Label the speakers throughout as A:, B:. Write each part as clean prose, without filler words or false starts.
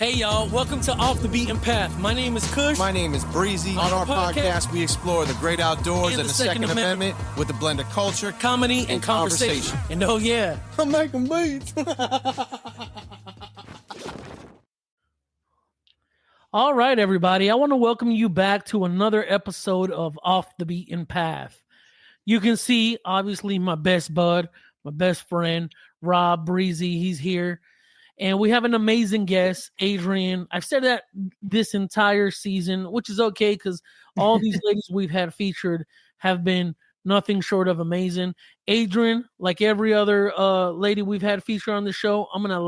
A: Hey y'all, welcome to Off the Beaten Path. My name is Cush.
B: My name is Breezy. On our podcast, we explore the great outdoors and the Second Amendment with a blend of culture,
A: comedy, and conversation. And oh yeah, I'm making beats. All right, everybody. I want to welcome you back to another episode of Off the Beaten Path. You can see, obviously, my best bud, my best friend, Rob Breezy. He's here. And we have an amazing guest, Adrian. I've said that this entire season, which is okay because all these ladies we've had featured have been nothing short of amazing. Adrian, like every other lady we've had featured on the show, I'm going to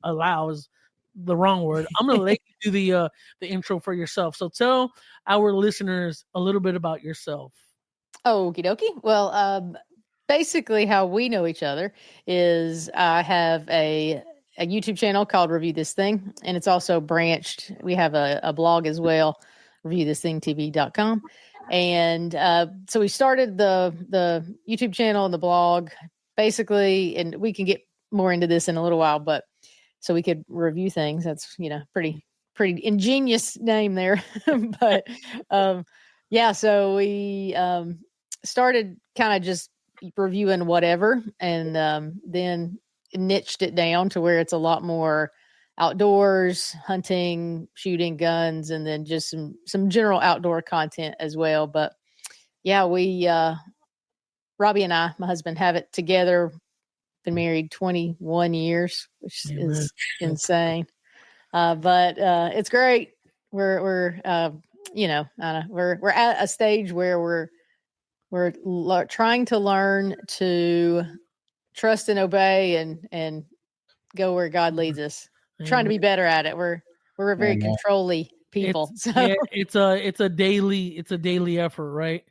A: allow is the wrong word. I'm going to let you do the intro for yourself. So tell our listeners a little bit about yourself.
C: Okie dokie. Well, basically how we know each other is I have a YouTube channel called Review This Thing, and it's also branched. We have a blog as well, reviewthisthingtv.com. And so we started the YouTube channel and the blog basically, and we can get more into this in a little while, but so we could review things. That's, pretty ingenious name there. But yeah, so we started kind of just reviewing whatever, and then niched it down to where it's a lot more outdoors, hunting, shooting, guns, and then just some general outdoor content as well. But yeah, we Robbie and I, my husband, have it together. Been married 21 years, which is insane. But it's great. We're we're at a stage where we're trying to learn to trust and obey and go where God leads us. Trying to be better at it. We're a very controlly people.
A: It's a daily effort, right?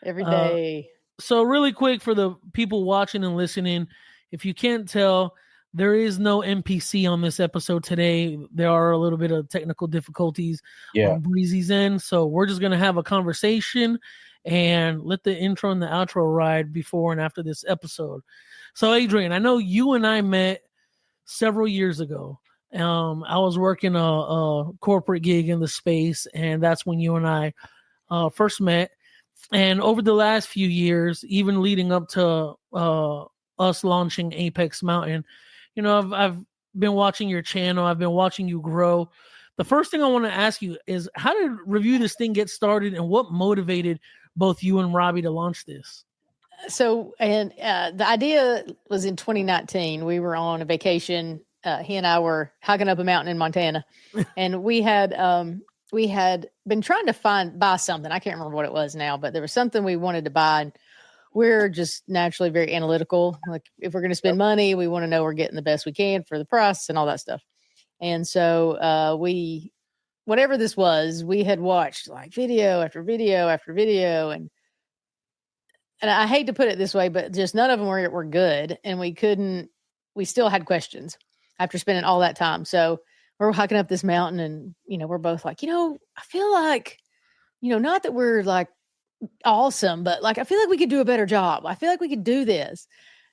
C: Every day.
A: So really quick for the people watching and listening, if you can't tell, there is no NPC on this episode today. There are a little bit of technical difficulties on Breezy's end. So we're just going to have a conversation and let the intro and the outro ride before and after this episode. So, Adrian, I know you and I met several years ago. I was working a corporate gig in the space, and that's when you and I first met. And over the last few years, even leading up to us launching Apex Mountain, I've been watching your channel. I've been watching you grow. The first thing I want to ask you is, how did Review This Thing get started, and what motivated both you and Robbie to launch this?
C: So, and the idea was in 2019. We were on a vacation. He and I were hiking up a mountain in Montana, and we had been trying to buy something. I can't remember what it was now, but there was something we wanted to buy. And we're just naturally very analytical. Like, if we're going to spend money, we want to know we're getting the best we can for the price and all that stuff. And so whatever this was, we had watched like video after video after video, and I hate to put it this way, but just none of them were good. And we still had questions after spending all that time. So we're hiking up this mountain, and, we're both like, I feel like, not that we're like awesome, but like, I feel like we could do a better job. I feel like we could do this.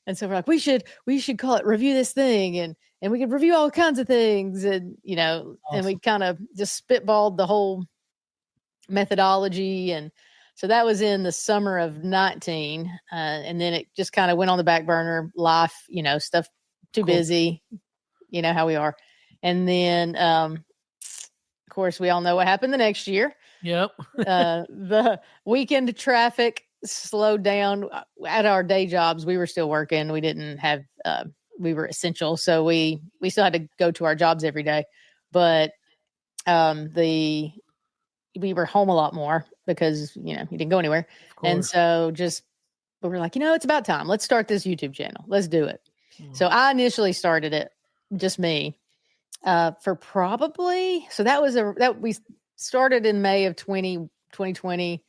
C: And so we're like, we should call it Review This Thing, and we could review all kinds of things. And, awesome. And we kind of just spitballed the whole methodology. And so that was in the summer of 19. And then it just kind of went on the back burner. Life, stuff too busy, how we are. And then, of course, we all know what happened the next year.
A: Yep.
C: The weekend traffic slowed down at our day jobs. We were still working. We didn't have, we were essential. So we still had to go to our jobs every day, but, we were home a lot more because, you didn't go anywhere. And so we were like, it's about time. Let's start this YouTube channel. Let's do it. So I initially started it, just me, for probably, so we started in May of 2020,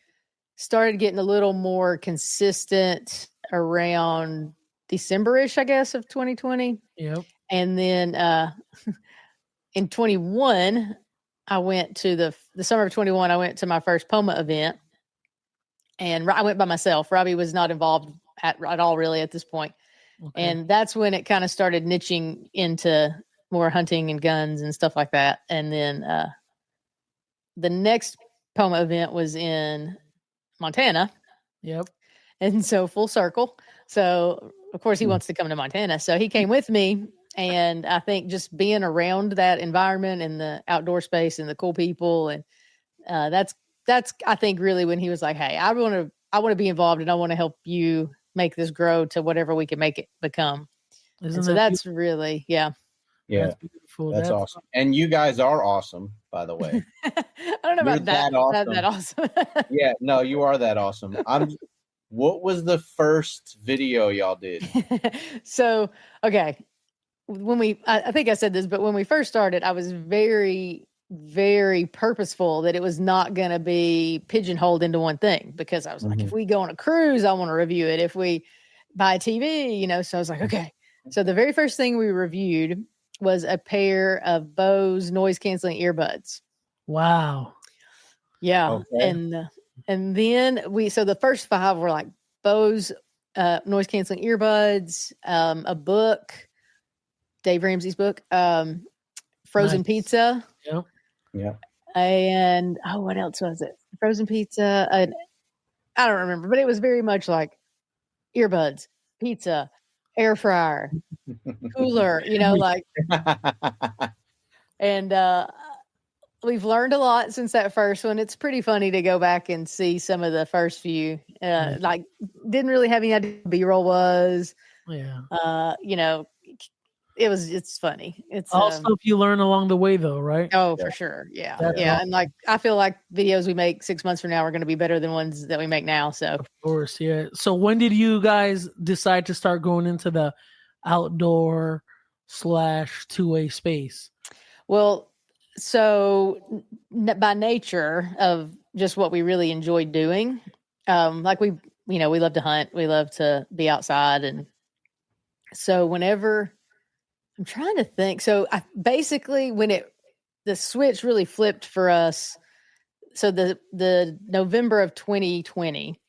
C: started getting a little more consistent around December-ish, I guess, of 2020.
A: Yep.
C: And then in 21, I went to the summer of 21, I went to my first POMA event, and I went by myself. Robbie was not involved at all really at this point. Okay. And that's when it kind of started niching into more hunting and guns and stuff like that. And then the next POMA event was in Montana.
A: Yep.
C: And so full circle. So of course he wants to come to Montana. So he came with me. And I think just being around that environment and the outdoor space and the cool people. And that's I think really when he was like, hey, I want to be involved and I want to help you make this grow to whatever we can make it become. And so that's really,
D: yeah,
A: that's beautiful.
D: That's awesome. And you guys are awesome, by the way.
C: I don't know
D: You're
C: about that.
D: Awesome.
C: That awesome.
D: Yeah, no, you are that awesome. What was the first video y'all did?
C: So, okay. I think I said this, but when we first started, I was very, very purposeful that it was not going to be pigeonholed into one thing, because I was like, if we go on a cruise, I want to review it. If we buy a TV, so I was like, okay. So the very first thing we reviewed was a pair of Bose noise canceling earbuds.
A: Wow.
C: Yeah. Okay. And then so the first 5 were like Bose noise canceling earbuds, a book, Dave Ramsey's book, frozen pizza.
A: Yep.
D: Yeah.
C: And what else was it? Frozen pizza. I don't remember, but it was very much like earbuds, pizza, air fryer, cooler, like. And we've learned a lot since that first one. It's pretty funny to go back and see some of the first few. Like, didn't really have any idea what B-roll was.
A: Yeah.
C: It's funny. It's
A: all stuff you learn along the way, though, right?
C: Oh, for sure. Yeah. Yeah. And like, I feel like videos we make 6 months from now are going to be better than ones that we make now. So
A: of course. Yeah. So when did you guys decide to start going into the outdoor / two-way space?
C: Well, so by nature of just what we really enjoyed doing, like we love to hunt, we love to be outside. And so whenever I'm trying to think, so basically when the switch really flipped for us. So the November of 2020,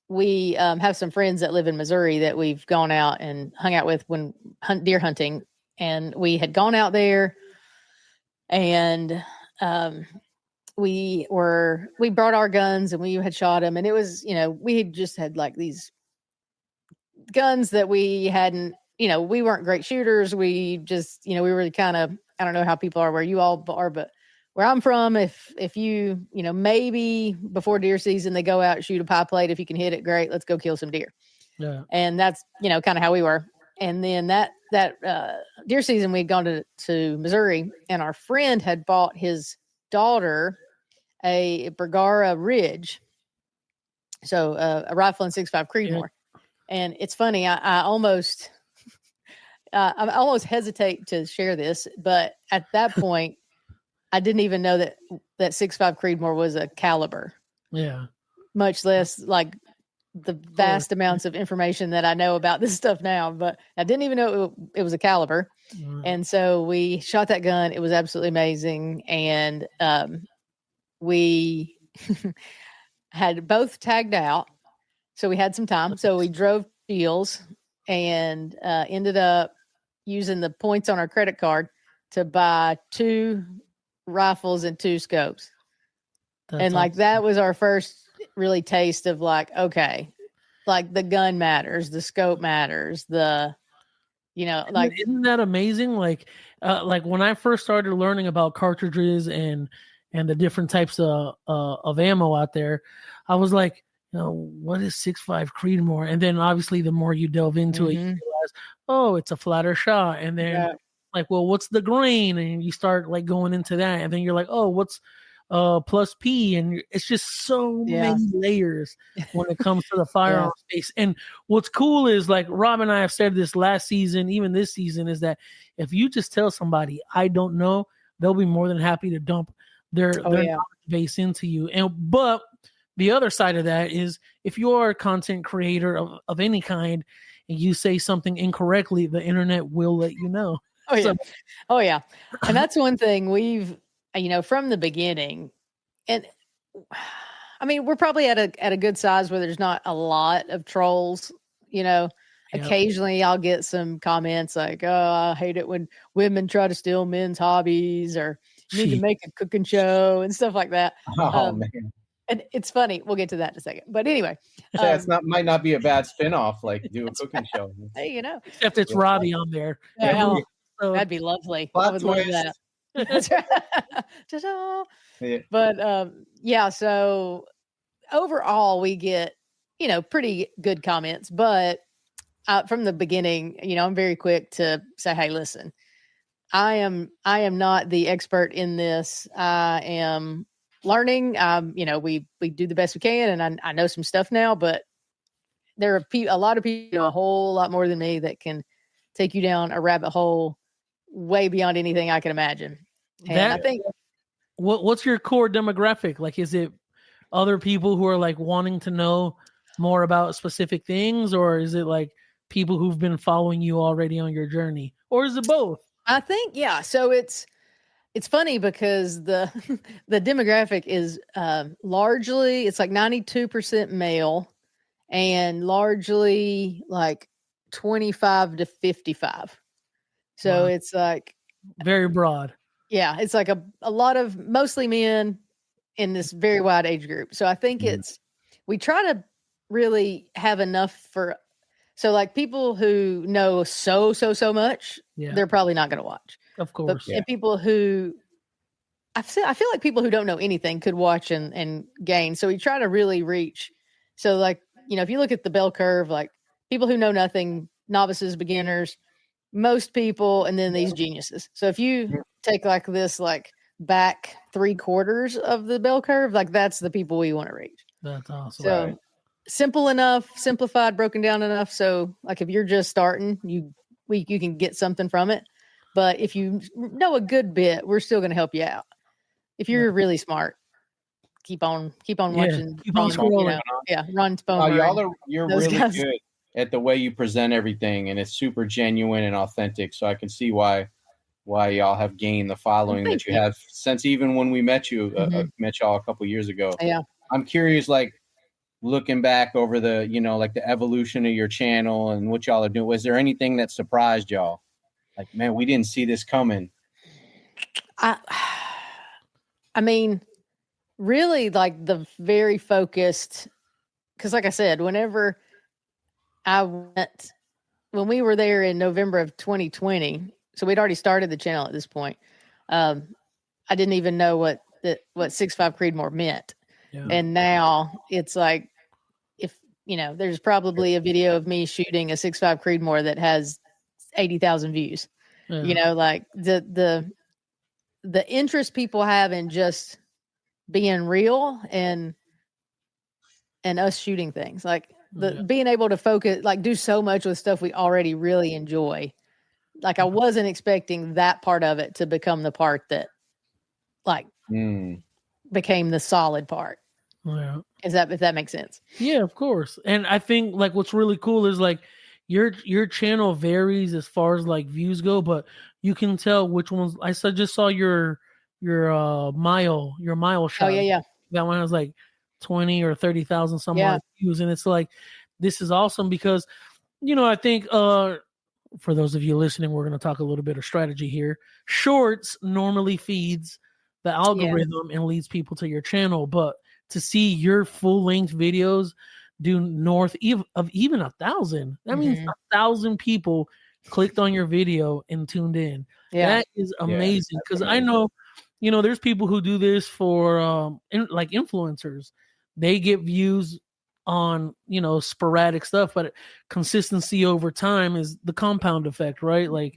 C: we have some friends that live in Missouri that we've gone out and hung out with when deer hunting. And we had gone out there and we brought our guns and we had shot them. And it was, we had just had like these guns that we hadn't, we weren't great shooters. We just, we were kind of, I don't know how people are where you all are, but where I'm from, if you, maybe before deer season, they go out, shoot a pie plate. If you can hit it, great. Let's go kill some deer.
A: Yeah.
C: And that's, kind of how we were. And then that deer season, we'd gone to Missouri, and our friend had bought his daughter a Bergara Ridge. So a rifle and 6.5 Creedmoor. Yeah. And it's funny. I almost hesitate to share this, but at that point, I didn't even know that 6.5 Creedmoor was a caliber.
A: Yeah.
C: Much less like the vast amounts of information that I know about this stuff now, but I didn't even know it was a caliber. Mm. And so we shot that gun. It was absolutely amazing. And we had both tagged out. So we had some time. So we drove deals and ended up using the points on our credit card to buy 2 rifles and 2 scopes. That's and like awesome. That was our first really taste of like, okay, like the gun matters, the scope matters, like
A: isn't that amazing? Like when I first started learning about cartridges and the different types of ammo out there, I was like, what is 6.5 Creedmoor? And then obviously the more you delve into it, you realize, oh, it's a flatter shot. And then like, well, what's the grain? And you start like going into that, and then you're like, oh, what's plus P? And it's just so many layers when it comes to the firearm space. And what's cool is, like Rob and I have said this last season, even this season, is that if you just tell somebody, I don't know, they'll be more than happy to dump their knowledge base into you. But the other side of that is, if you are a content creator of any kind and you say something incorrectly, the internet will let you know.
C: Oh yeah. And that's one thing we've, from the beginning, and I mean, we're probably at a good size where there's not a lot of trolls, and occasionally I'll get some comments like, "Oh, I hate it when women try to steal men's hobbies," or "need to make a cooking show," and stuff like that.
D: Oh man.
C: And it's funny. We'll get to that in a second. But anyway,
D: it's might not be a bad spinoff. Like do a cooking show.
C: Hey,
A: except it's Robbie on there.
C: Yeah, that'd be lovely. I would love that. That's right. But yeah. So overall, we get pretty good comments. But from the beginning, I'm very quick to say, "Hey, listen, I am not the expert in this. I am learning. We do the best we can, and I know some stuff now, but there are a lot of people know a whole lot more than me that can take you down a rabbit hole way beyond anything I can imagine." And I think,
A: what's your core demographic? Like, is it other people who are like wanting to know more about specific things, or is it like people who've been following you already on your journey, or is it both?
C: I think, yeah. So it's funny because the demographic is largely, it's like 92% male and largely like 25 to 55. So
A: Wow.
C: it's like
A: very broad.
C: Yeah. It's like a lot of mostly men in this very wide age group. So I think we try to really have enough so like people who know so much, they're probably not going to watch.
A: Of course.
C: And people who, I feel like people who don't know anything could watch and gain. So we try to really reach. So like, if you look at the bell curve, like people who know nothing, novices, beginners, most people, and then these geniuses. So if you take like this, like back 3/4 of the bell curve, like that's the people we want to reach.
A: That's awesome.
C: So simple enough, simplified, broken down enough. So like if you're just starting, you can get something from it. But if you know a good bit, we're still going to help you out. If you're really smart, keep on watching.
A: Keep on scrolling.
C: Ron Spomer.
D: You're really good at the way you present everything, and it's super genuine and authentic. So I can see why y'all have gained the following that you have since even when we met you, met y'all a couple years ago.
C: Yeah,
D: I'm curious, like looking back over the, like the evolution of your channel and what y'all are doing. Was there anything that surprised y'all? Like, man, we didn't see this coming.
C: I mean, really, like the very focused, because like I said, when we were there in November of 2020, so we'd already started the channel at this point. I didn't even know what 6.5 Creedmoor meant. Yeah. And now it's like, if, there's probably a video of me shooting a 6.5 Creedmoor that has 80,000 views. Yeah. Like the interest people have in just being real and us shooting things, like being able to focus, like do so much with stuff we already really enjoy. Like I wasn't expecting that part of it to become the part that like became the solid part.
A: Yeah.
C: If that makes sense.
A: Yeah, of course. And I think like what's really cool is like your channel varies as far as like views go, but you can tell which ones. I just saw your mile shot.
C: Oh yeah.
A: That one has like 20 or 30,000 some odd views, and it's like, this is awesome because I think for those of you listening, we're going to talk a little bit of strategy here. Shorts normally feeds the algorithm and leads people to your channel, but to see your full length videos do north of even 1,000, that means 1,000 people clicked on your video and tuned in. That is amazing, because I know there's people who do this for like influencers. They get views on sporadic stuff, but consistency over time is the compound effect, right? Like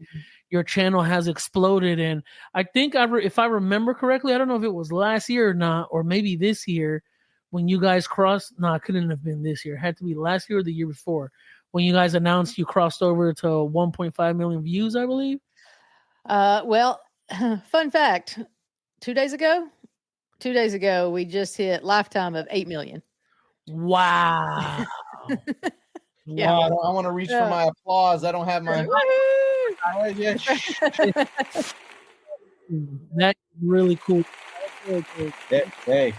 A: your channel has exploded, and I think if I remember correctly, I don't know if it was last year or not, or maybe this year when you guys crossed. No, it couldn't have been this year. It had to be last year or the year before, when you guys announced you crossed over to 1.5 million views, I believe.
C: Well, fun fact, 2 days ago, we just hit lifetime of 8 million.
A: Wow.
C: Yeah.
D: Wow, I want to reach for my applause. I don't have my.
A: That's really cool.
D: Hey.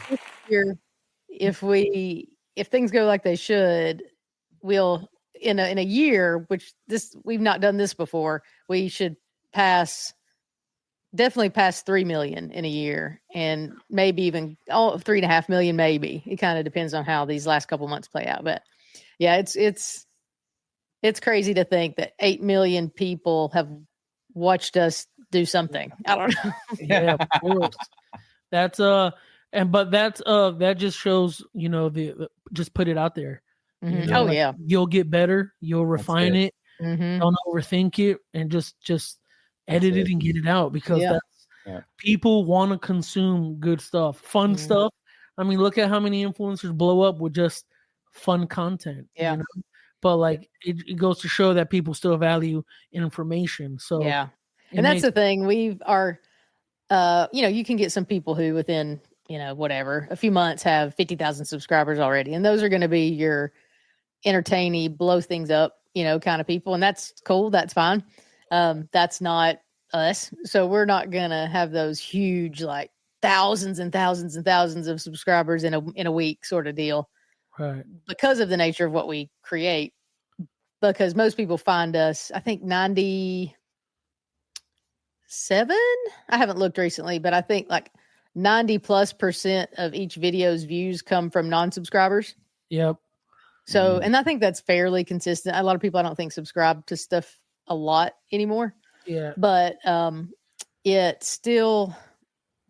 C: If things go like they should, we'll in a year, which we've not done this before, we should definitely pass 3 million in a year, and maybe even 3.5 million. Maybe it kind of depends on how these last couple months play out. But yeah, it's crazy to think that 8 million people have watched us do something. I don't know.
A: Yeah, of course. That's that just shows, the just put it out there.
C: Mm-hmm.
A: Yeah, you'll get better, you'll refine it.
C: Mm-hmm.
A: Don't overthink it, and just edit it and get it out, because people want to consume good stuff, fun stuff. I mean, look at how many influencers blow up with just fun content. But like it goes to show that people still value information. So
C: and that's the thing. You can get some people who within whatever a few months have 50,000 subscribers already, and those are going to be your entertaining, blow things up, kind of people, and that's cool. That's fine. That's not us. So we're not gonna have those huge, like, thousands and thousands and thousands of subscribers in a week sort of deal,
A: right?
C: Because of the nature of what we create. Because most people find us, I think 97. I haven't looked recently, but I think like 90+% of each video's views come from non-subscribers.
A: Yep.
C: So, and I think that's fairly consistent. A lot of people, I don't think, subscribe to stuff a lot anymore.
A: Yeah.
C: But it's still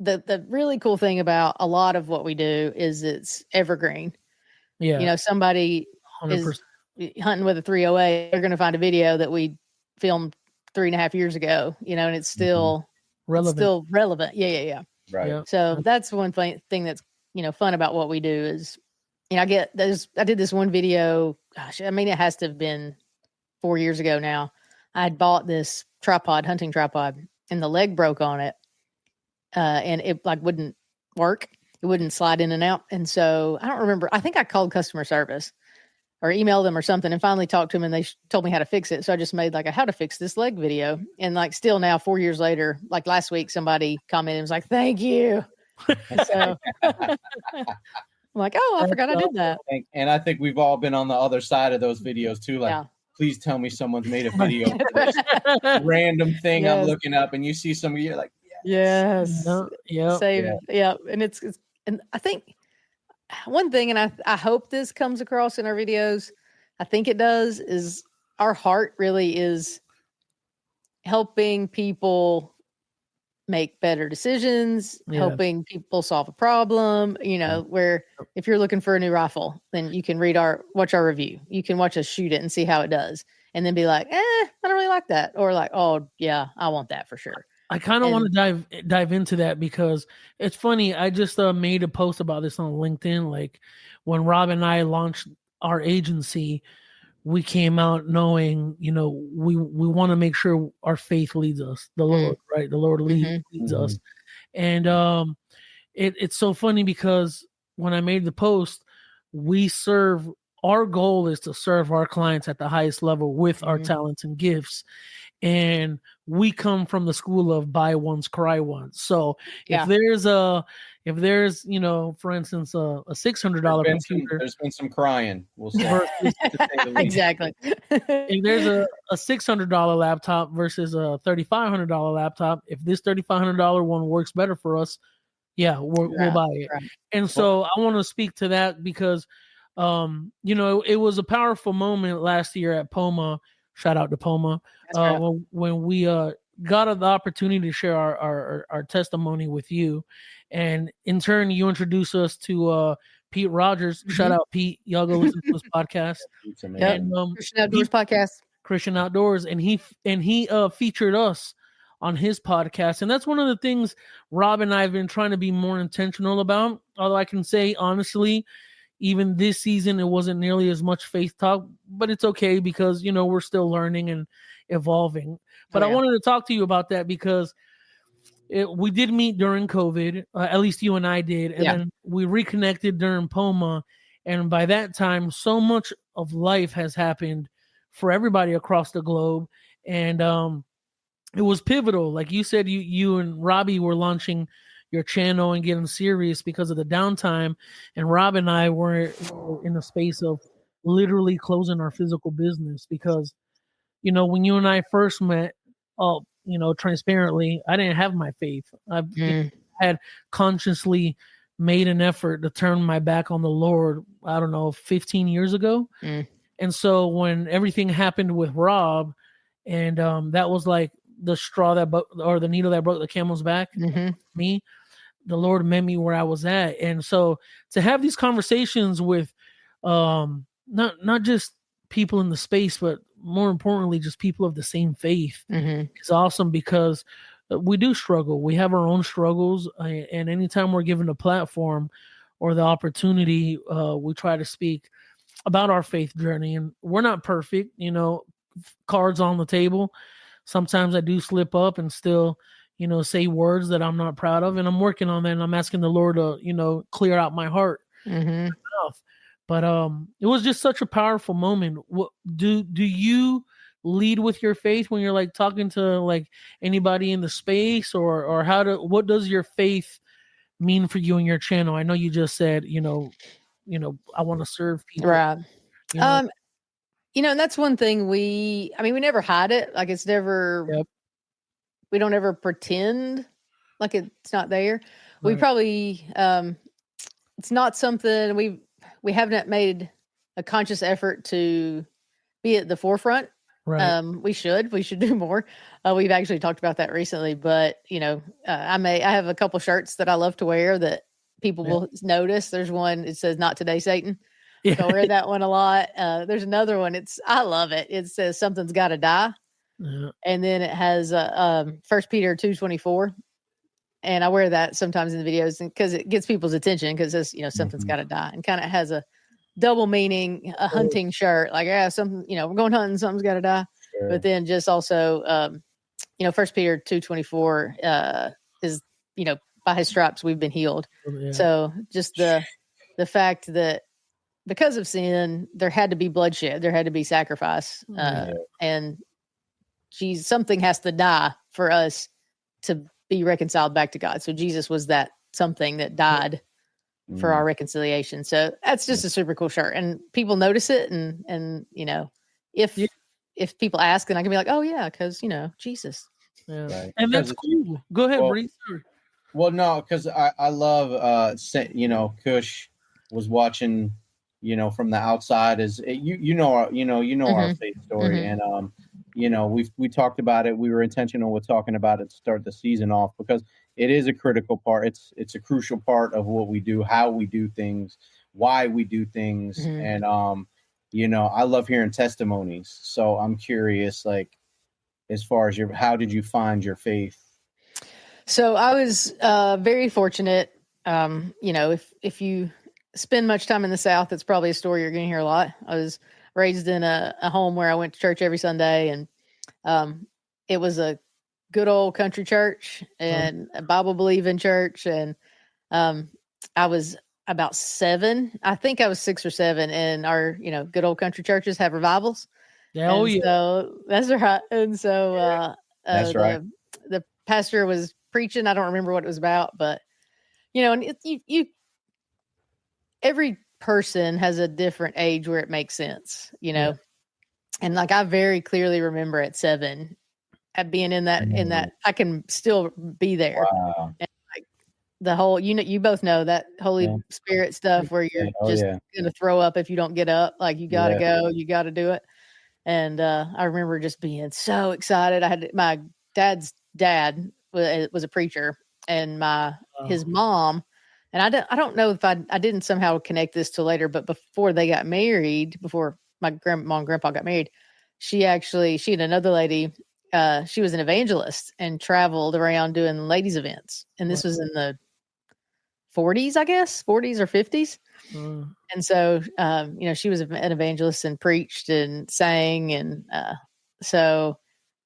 C: the really cool thing about a lot of what we do is it's evergreen.
A: Yeah.
C: Somebody 100%. Is hunting with a 308, they're going to find a video that we filmed 3.5 years ago, and it's still relevant. It's still relevant. Yeah.
D: Right.
A: Yeah.
C: So that's one thing that's, fun about what we do is, I did this one video. Gosh, I mean, it has to have been 4 years ago now. I had bought this hunting tripod, and the leg broke on it. And it wouldn't work. It wouldn't slide in and out. And so I don't remember. I think I called customer service or emailed them or something, and finally talked to them, and they told me how to fix it. So I just made a how to fix this leg video. And still now 4 years later, last week, somebody commented and was like, "Thank you." So I'm like, "Oh, I forgot I did that."
D: And I think we've all been on the other side of those videos too. Please tell me someone's made a video for this random thing I'm looking up, and you see somebody, you're like,
C: yes.
A: Yeah.
C: Save. Yeah. And it's and I think one thing, and I hope this comes across in our videos, I think it does, is our heart really is helping people make better decisions, helping people solve a problem, where if you're looking for a new rifle, then you can watch our review. You can watch us shoot it and see how it does. And then be like, I don't really like that. Or like, oh yeah, I want that for sure.
A: I kind of want to dive into that, because it's funny. I just made a post about this on LinkedIn. Like when Rob and I launched our agency, we came out knowing, we want to make sure our faith leads us, the Lord, right? The Lord leads us. And it's so funny, because when I made the post, our goal is to serve our clients at the highest level with our talents and gifts. And we come from the school of buy once, cry once. So if there's for instance, a $600 computer,
D: there's been some crying. We'll say.
C: Exactly.
A: If there's a $600 laptop versus a $3,500 laptop, if this $3,500 one works better for us, we'll buy it. Right. And so I want to speak to that, because it was a powerful moment last year at POMA. Shout out to POMA. When we got the opportunity to share our testimony with you, and in turn you introduced us to Pete Rogers. Shout out Pete. Y'all go listen to his podcast.
C: And, Christian Outdoors podcast.
A: Christian Outdoors, and he featured us on his podcast. And that's one of the things Rob and I have been trying to be more intentional about. Although I can say honestly, even this season, it wasn't nearly as much faith talk, but it's okay, because, we're still learning and evolving. But I wanted to talk to you about that, because we did meet during COVID, at least you and I did. And then we reconnected during POMA. And by that time, so much of life has happened for everybody across the globe. And it was pivotal. Like you said, you and Robbie were launching your channel and getting serious because of the downtime. And Rob and I were in the space of literally closing our physical business because, when you and I first met, transparently, I didn't have my faith. I had consciously made an effort to turn my back on the Lord, I don't know, 15 years ago. And so when everything happened with Rob, and that was like the straw or the needle that broke the camel's back, me, the Lord met me where I was at. And so to have these conversations with not just people in the space, but more importantly, just people of the same faith is awesome because we do struggle. We have our own struggles. And anytime we're given a platform or the opportunity, we try to speak about our faith journey. And we're not perfect, cards on the table. Sometimes I do slip up and still, say words that I'm not proud of. And I'm working on that. And I'm asking the Lord to, clear out my heart. But it was just such a powerful moment. What do you lead with your faith when you're like talking to like anybody in the space, or what does your faith mean for you and your channel? I know you just said, I want to serve people.
C: Right. And that's one thing we never hide it. Like it's never, we don't ever pretend like it's not there. Right. We probably, it's not something we haven't made a conscious effort to be at the forefront. Right. We should do more. We've actually talked about that recently, but I have a couple shirts that I love to wear that people will notice. There's one, it says "Not today, Satan." So I wear that one a lot. There's another one. I love it. It says "Something's got to die." And then it has 1 Peter 2:24. And I wear that sometimes in the videos because it gets people's attention because it's, something's got to die, and kind of has a double meaning, a hunting shirt. Like, something, we're going hunting, something's got to die. Sure. But then just also, 1 Peter 2:24 is, by his stripes we've been healed. Yeah. So just the fact that because of sin, there had to be bloodshed, there had to be sacrifice, and something has to die for us to be reconciled back to God. So Jesus was that something that died for our reconciliation. So that's just a super cool shirt, and people notice it. And if people ask, then I can be like, oh yeah, because Jesus.
A: Yeah, right. And that's cool. Go ahead, Breeze.
D: Well, no, because I love Cush was watching, from the outside as our faith story, and we talked about it. We were intentional with talking about it to start the season off because it is a critical part. It's a crucial part of what we do, how we do things, why we do things, and I love hearing testimonies. So I'm curious, like, as far as how did you find your faith?
C: So I was very fortunate. If you spend much time in the South, it's probably a story you're going to hear a lot. I was raised in a home where I went to church every Sunday, and it was a good old country church and a Bible believing church. And I was about 7. I think I was 6 or 7, and our good old country churches have revivals.
A: Oh yeah,
C: so that's right. And so
D: that's right.
C: The pastor was preaching. I don't remember what it was about, but and you every person has a different age where it makes sense, and like I very clearly remember at 7 at being in that I can still be there.
D: Wow.
C: And like the whole you both know that Holy Spirit stuff where you're gonna throw up if you don't get up, like you gotta go, you gotta do it. And I remember just being so excited. I had my dad's dad was a preacher, and his mom, and I don't know if I didn't somehow connect this till later, but before they got married, before my grandma and grandpa got married, she and another lady, she was an evangelist and traveled around doing ladies events. And this was in the 40s, I guess, 40s or 50s. And so, she was an evangelist and preached and sang. And so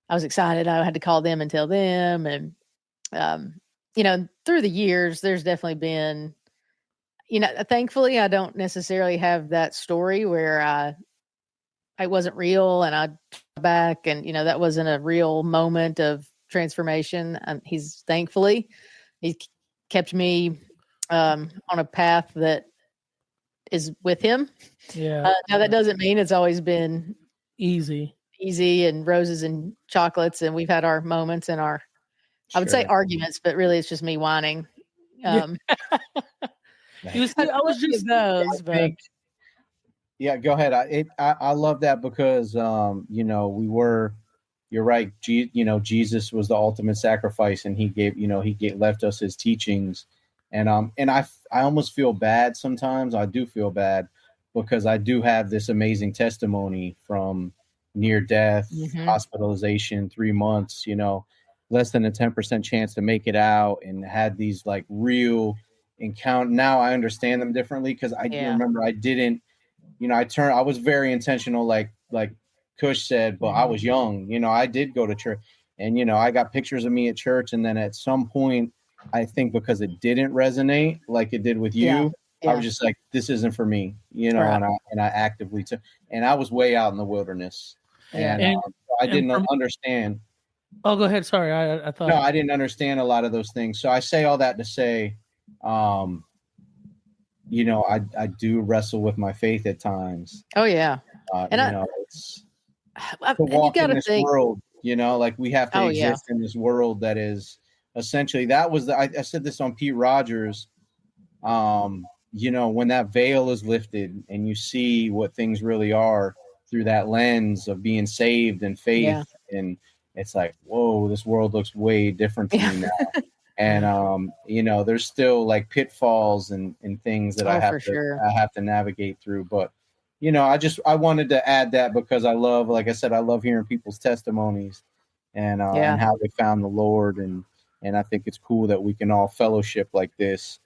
C: I was excited. I had to call them and tell them. And, through the years, there's definitely been, thankfully, I don't necessarily have that story where I wasn't real and I back and, that wasn't a real moment of transformation. He's kept me on a path that is with him.
A: Yeah.
C: Now that doesn't mean it's always been
A: easy
C: and roses and chocolates, and we've had our moments and our, I would say arguments, but really it's just me whining.
A: You see, I was just
C: those, but
D: yeah, go ahead. I love that because you're right. Jesus was the ultimate sacrifice, and he left us his teachings, and I almost feel bad sometimes. I do feel bad because I do have this amazing testimony from near death, hospitalization, 3 months, less than a 10% chance to make it out, and had these like real encounter. Now I understand them differently because I remember I didn't, I was very intentional, like Cush said, but I was young, I did go to church, and I got pictures of me at church, and then at some point, I think because it didn't resonate like it did with you, I was just like, this isn't for me, and I actively took, and I was way out in the wilderness, and I didn't understand.
A: Oh, go ahead. Sorry, I thought.
D: No, I didn't understand a lot of those things. So I say all that to say, I do wrestle with my faith at times.
C: Oh yeah,
D: and it's to walk in this world. Like we have to exist in this world that is essentially. That was I said this on Pete Rogers. When that veil is lifted and you see what things really are through that lens of being saved and faith, and it's like, whoa, this world looks way different to me now. And there's still like pitfalls and things that I have to navigate through. But I wanted to add that because I love, like I said, I love hearing people's testimonies and how they found the Lord, and I think it's cool that we can all fellowship like this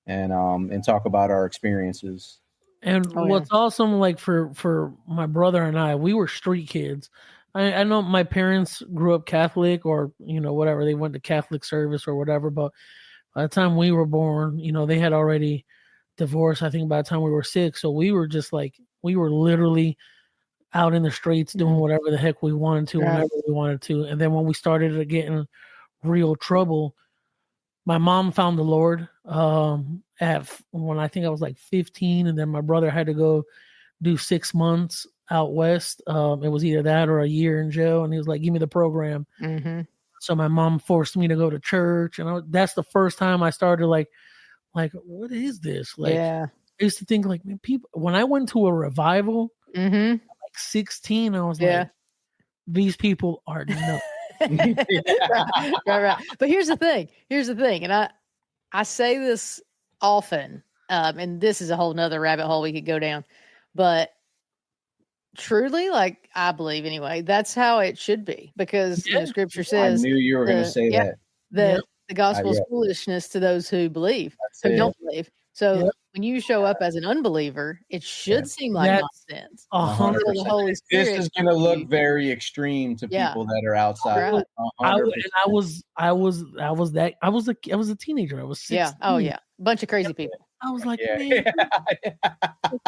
D: and talk about our experiences.
A: And what's awesome, like for my brother and I, we were street kids. I know my parents grew up Catholic, or whatever, they went to Catholic service or whatever, but by the time we were born, they had already divorced, I think by the time we were 6. So we were just like, we were literally out in the streets doing whatever the heck we wanted to, whenever we wanted to. And then when we started to get in real trouble, my mom found the Lord when I think I was like 15, and then my brother had to go do 6 months out west. It was either that or a year in jail, and he was like, give me the program. So my mom forced me to go to church, and that's the first time I started like what is this? Like, I used to think like, man, people, when I went to a revival like 16, I was like, these people are nuts.
C: right. But here's the thing, and I say this often, and this is a whole nother rabbit hole we could go down, but truly, like, I believe anyway, that's how it should be, because the scripture says,
D: I knew you were going to say that
C: the gospel is foolishness to those who believe, who don't believe. So when you show up as an unbeliver, it should seem like nonsense.
D: 100%.
C: The Holy Spirit,
D: this is going to look very extreme to people that are outside.
A: I was a teenager. I was 16.
C: Bunch of crazy people.
A: I was like, man,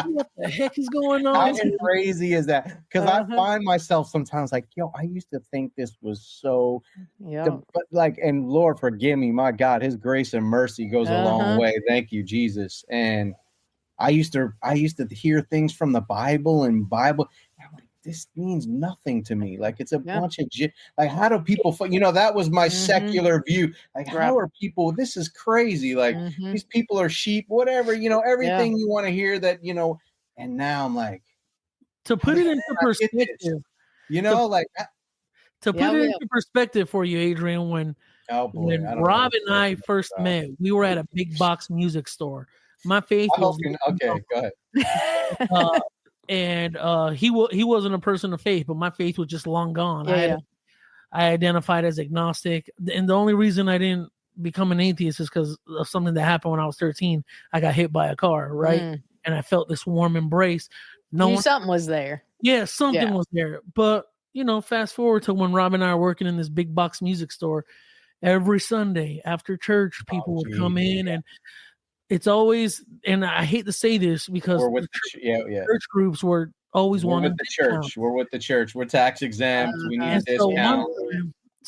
A: what the heck is going on?
D: How crazy is that? Because I find myself sometimes like, I used to think this was so, but like, and Lord forgive me, my God, His grace and mercy goes a long way. Thank you, Jesus. And I used to hear things from the Bible, and I'm like, this means nothing to me. Like, it's a bunch of like, how do people, that was my secular view. Like, how are people, this is crazy. Like, these people are sheep, whatever, everything you want to hear that, and now I'm like,
A: to put it into perspective, to put it into perspective for you, Adrian, when Rob and I first met, we were at a big box music store. My faith was
D: okay, go ahead.
A: And he wasn't a person of faith, but my faith was just long gone. I identified as agnostic, and the only reason I didn't become an atheist is because of something that happened when I was 13. I got hit by a car, right? And I felt this warm embrace.
C: Something was there.
A: Yeah, something was there. But fast forward to when Rob and I are working in this big box music store. Every Sunday after church, people would come in, and it's always, and I hate to say this because church groups were always wanting
D: the church. We're with the church. We're tax exempt. We need a discount.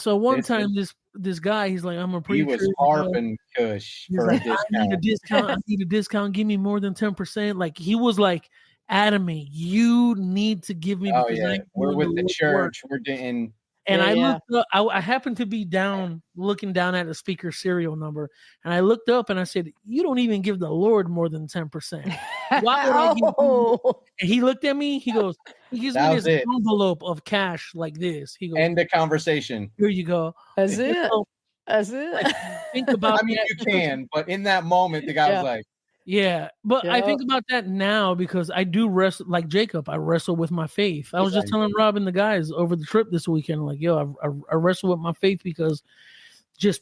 A: So one time this guy, he's like, I'm a preacher.
D: He was harping Cush for a discount.
A: I need a discount. I need a discount. Give me more than 10%. Like he was like adamant. You need to give me.
D: Oh yeah, we're with the church. We're doing.
A: And I looked up. I happened to be looking down at the speaker serial number, and I looked up and I said, "You don't even give the Lord more than 10%. Why would I give you?" And he looked at me. He goes, he gives me this envelope of cash like this. He goes,
D: "End the conversation.
A: Here you go."
C: That's it. That's it.
A: Like, think about.
D: I mean, you can, but in that moment, the guy was like.
A: Yeah, but I think about that now because I do wrestle like Jacob. I wrestle with my faith. I was just telling Rob and the guys over the trip this weekend, like, yo, I wrestle with my faith because just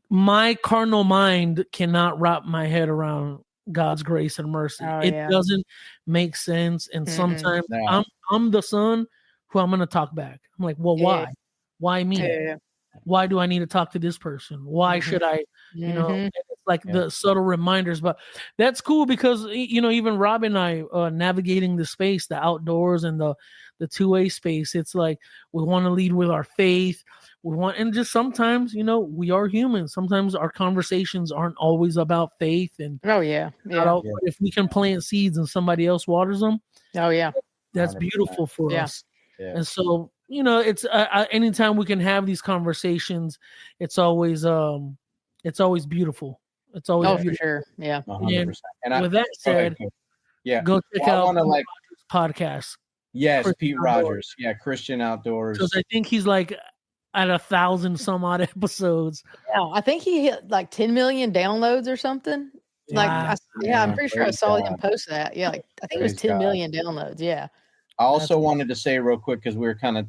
A: my carnal mind cannot wrap my head around God's grace and mercy. It doesn't make sense, and sometimes I'm the son who I'm going to talk back. I'm like, well, why? Why me?
C: Yeah.
A: Why do I need to talk to this person? Why should I, it's like the subtle reminders, but that's cool because, even Rob and I navigating the space, the outdoors and the 2A space, it's like, we want to lead with our faith. And just sometimes, we are human. Sometimes our conversations aren't always about faith and if we can plant seeds and somebody else waters them.
C: Oh yeah.
A: That's 100%. Beautiful for us.
D: Yeah.
A: And so, it's anytime we can have these conversations, it's always beautiful. It's always beautiful.
C: For sure. Yeah.
D: 100%.
A: And with that said, go check out Pete podcast.
D: Yes, Christian Pete Rogers. Yeah, Christian Outdoors.
A: Because I think he's like at 1,000 some odd episodes.
C: Yeah, I think he hit like 10 million downloads or something. I'm pretty sure I saw him post that. Yeah, I think it was 10 million downloads. Yeah.
D: I also wanted to say real quick because we were kind of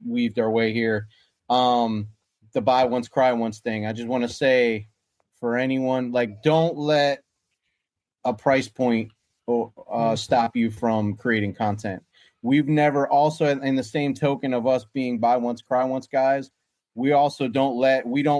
D: weaved our way here. The buy once, cry once thing. I just want to say for anyone, like, don't let a price point stop you from creating content. We've never also, in the same token of us being buy once, cry once guys, we also don't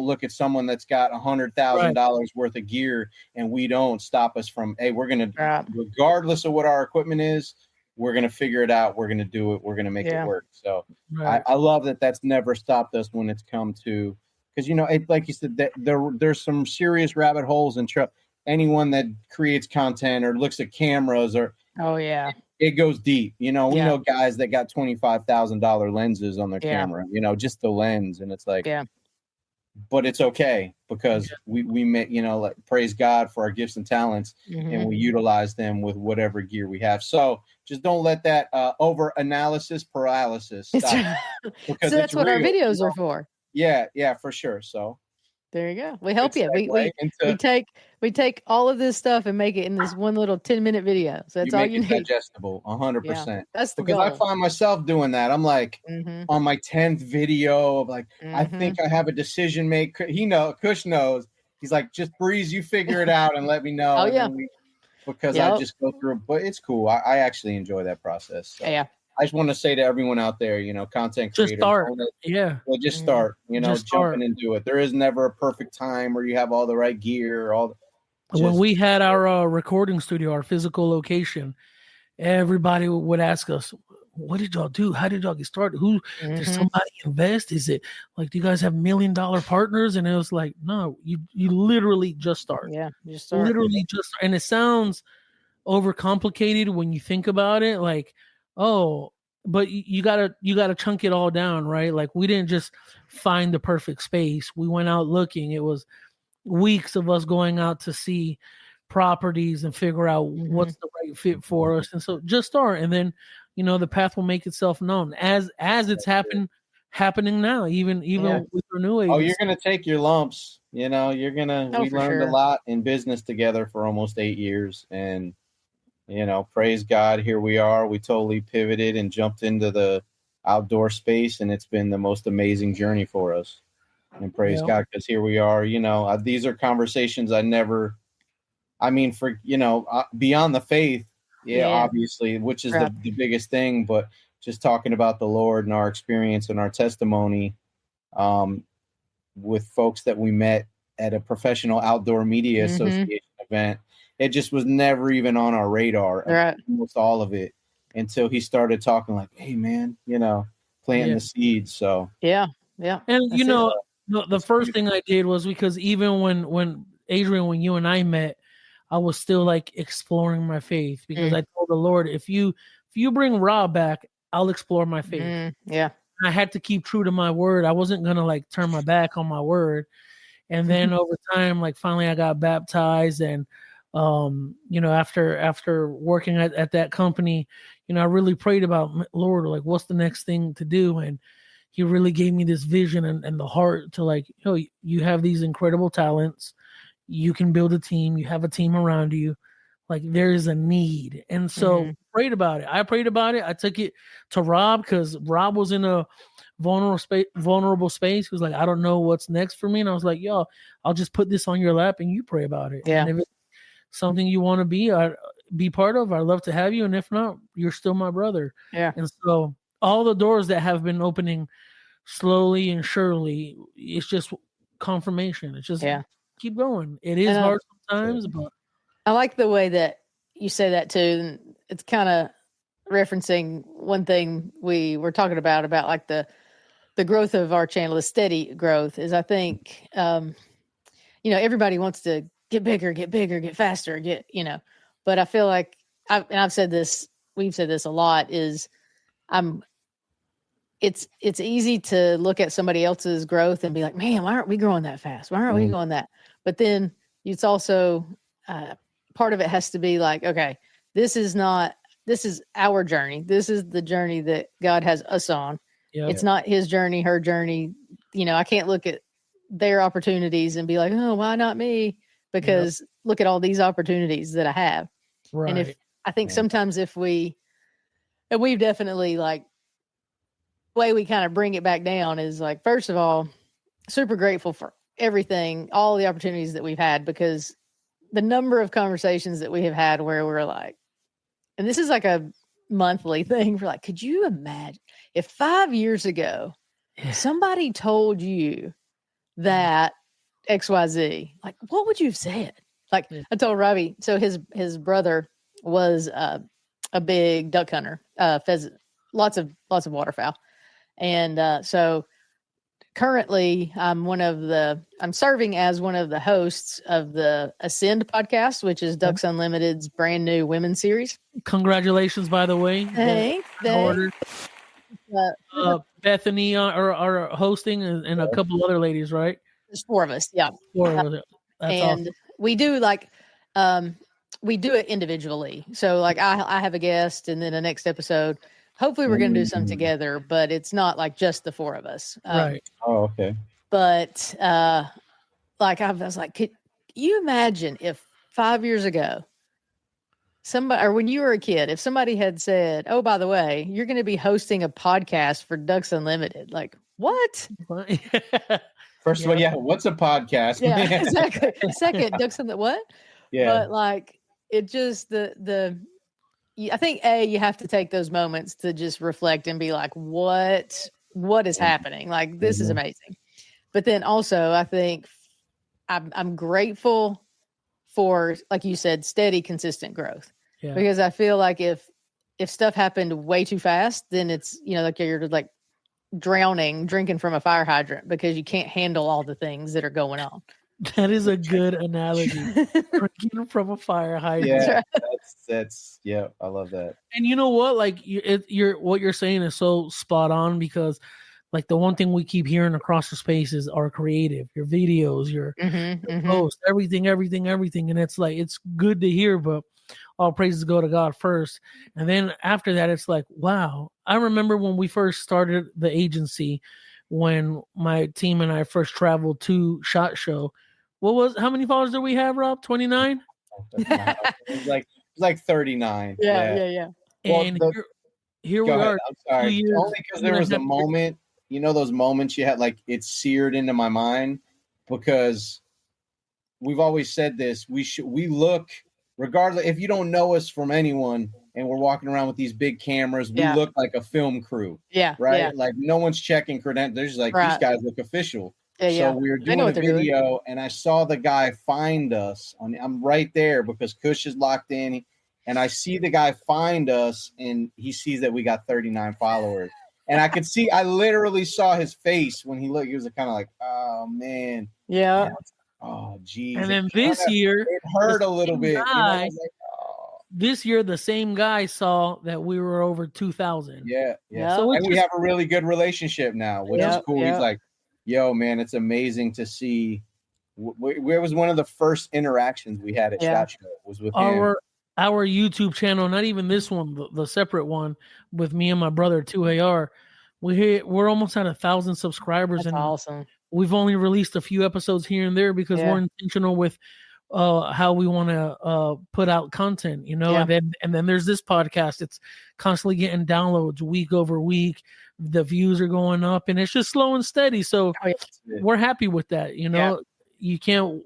D: look at someone that's got $100,000 worth of gear and we don't stop us from, hey, we're going to, regardless of what our equipment is, we're going to figure it out. We're going to do it. We're going to make it work. So I love that that's never stopped us when it's come to, because, like you said, that there's some serious rabbit holes in anyone that creates content or looks at cameras or, it goes deep. We know guys that got $25,000 lenses on their camera, just the lens. And it's like, but it's okay because we make, like, praise God for our gifts and talents and we utilize them with whatever gear we have. So just don't let that over analysis paralysis stop.
C: So that's what our videos are for.
D: Yeah, for sure. So
C: there you go. We help you. We take all of this stuff and make it in this one little 10-minute video. So that's all you need.
D: Digestible, 100%.
C: That's the
D: because
C: goal.
D: I find myself doing that. I'm like on my 10th video of like, I think I have a decision make. Cush knows. He's like, just Breeze, you figure it out and let me know.
C: Oh yeah.
D: Because I just go through, but it's cool. I actually enjoy that process. So.
C: Yeah.
D: I just want to say to everyone out there, content creators,
A: just start. Just
D: start, jump in and do it. There is never a perfect time where you have all the right gear.
A: When we had our recording studio, our physical location, everybody would ask us, what did y'all do? How did y'all get started? Did somebody invest? Is it like, do you guys have $1 million partners? And it was like, no, you literally just start.
C: Yeah. Just start.
A: Literally just start. And it sounds overcomplicated when you think about it. Like, but you gotta chunk it all down, right? Like, we didn't just find the perfect space. We went out looking. It was weeks of us going out to see properties and figure out what's the right fit for us. And so just start, and then the path will make itself known as it's happening now, even with our new agents.
D: Oh, you're gonna take your lumps. We learned a lot in business together for almost 8 years, and praise God, here we are. We totally pivoted and jumped into the outdoor space, and it's been the most amazing journey for us. And praise God, because here we are. These are conversations beyond the faith, obviously, which is the biggest thing, but just talking about the Lord and our experience and our testimony with folks that we met at a professional outdoor media association event. It just was never even on our radar, almost all of it, until he started talking like, hey, man, planting the seeds. So,
C: Yeah.
A: And the first thing I did was because even when Adrian, when you and I met, I was still like exploring my faith because I told the Lord, if you bring Rob back, I'll explore my faith.
C: Yeah.
A: I had to keep true to my word. I wasn't gonna like turn my back on my word. And then over time, like finally I got baptized, and after working at that company, I really prayed about, Lord, like what's the next thing to do? And he really gave me this vision and the heart to like, you have these incredible talents. You can build a team. You have a team around you. Like there is a need. And so prayed about it. I prayed about it. I took it to Rob because Rob was in a vulnerable space. He was like, I don't know what's next for me. And I was like, yo, I'll just put this on your lap and you pray about it.
C: Yeah.
A: And if it's something you want to be part of, I'd love to have you. And if not, you're still my brother.
C: Yeah.
A: And so all the doors that have been opening slowly and surely, it's just confirmation. It's just keep going. It is hard sometimes, but
C: I like the way that you say that too. And it's kind of referencing one thing we were talking about like the growth of our channel, the steady growth is, I think, everybody wants to get bigger, get faster, but I feel like I've said this, we've said this a lot, is it's easy to look at somebody else's growth and be like, man, why aren't we growing that fast? Why aren't we going that? But then it's also, part of it has to be like, okay, this is our journey. This is the journey that God has us on. Yep. It's not his journey, her journey. I can't look at their opportunities and be like, oh, why not me? Because look at all these opportunities that I have. Right. And if I think sometimes and we've definitely like, way we kind of bring it back down is like, first of all, super grateful for everything, all the opportunities that we've had, because the number of conversations that we have had where we're like, and this is like a monthly thing, for like, could you imagine if 5 years ago somebody told you that XYZ, like, what would you have said? Like I told Robbie, so his brother was a big duck hunter, pheasant, lots of waterfowl. And so currently I'm serving as one of the hosts of the Ascend podcast, which is Ducks Unlimited's brand new women's series.
A: Congratulations, by the way.
C: Thanks.
A: Bethany are hosting and a couple other ladies, right?
C: There's 4 of us. Yeah.
A: 4 of us. That's
C: and
A: awesome.
C: We do we do it individually. So like I have a guest, and then the next episode, hopefully we're going to do some together, but it's not like just the 4 of us.
A: Right.
D: Oh, okay.
C: But like I was like, could you imagine if 5 years ago, somebody, or when you were a kid, if somebody had said, oh, by the way, you're going to be hosting a podcast for Ducks Unlimited, like what?
D: First of all, what's a podcast?
C: Yeah, exactly. Second, Ducks Unlimited, what?
D: Yeah.
C: But like, it just, I think you have to take those moments to just reflect and be like, what is happening? Like, this is amazing. But then also I think I'm grateful for, like you said, steady, consistent growth, because I feel like if stuff happened way too fast, then it's, like you're like drinking from a fire hydrant because you can't handle all the things that are going on.
A: That is a good analogy. Drinking from a fire hydrant.
D: Yeah, that's I love that.
A: And you know what? Like what you're saying is so spot on, because like the one thing we keep hearing across the space is our creative, your videos, your posts, everything. And it's like, it's good to hear, but all praises go to God first. And then after that, it's like, wow. I remember when we first started the agency, when my team and I first traveled to SHOT Show. How many followers did we have, Rob? 29?
D: It was like 39.
C: Yeah.
A: And here we are.
D: I'm sorry. Only because there was a moment, those moments you had, like, it's seared into my mind, because we've always said this. We look, regardless, if you don't know us from anyone and we're walking around with these big cameras, we look like a film crew.
C: Yeah.
D: Right.
C: Yeah.
D: Like no one's checking credentials. They're just like, these guys look official. So we were doing a video, and I saw the guy find us. I'm right there because Cush is locked in, and I see the guy find us, and he sees that we got 39 followers. And I literally saw his face when he looked. He was kind of like, oh man.
C: Yeah.
D: Oh geez.
A: And then this year
D: it hurt a little bit.
A: Guy,
D: I was like, oh.
A: This year the same guy saw that we were over 2,000.
D: Yeah.
C: So
D: and we have a really good relationship now, which is cool. He's like, yo, man, it's amazing to see. Where was one of the first interactions we had at SHOT Show was with him.
A: Our YouTube channel, not even this one, the separate one with me and my brother 2AR. We're almost at 1,000 subscribers.
C: That's awesome.
A: We've only released a few episodes here and there because we're intentional with how we want to put out content, and then there's this podcast. It's constantly getting downloads week over week. The views are going up, and it's just slow and steady. So we're happy with that. You can't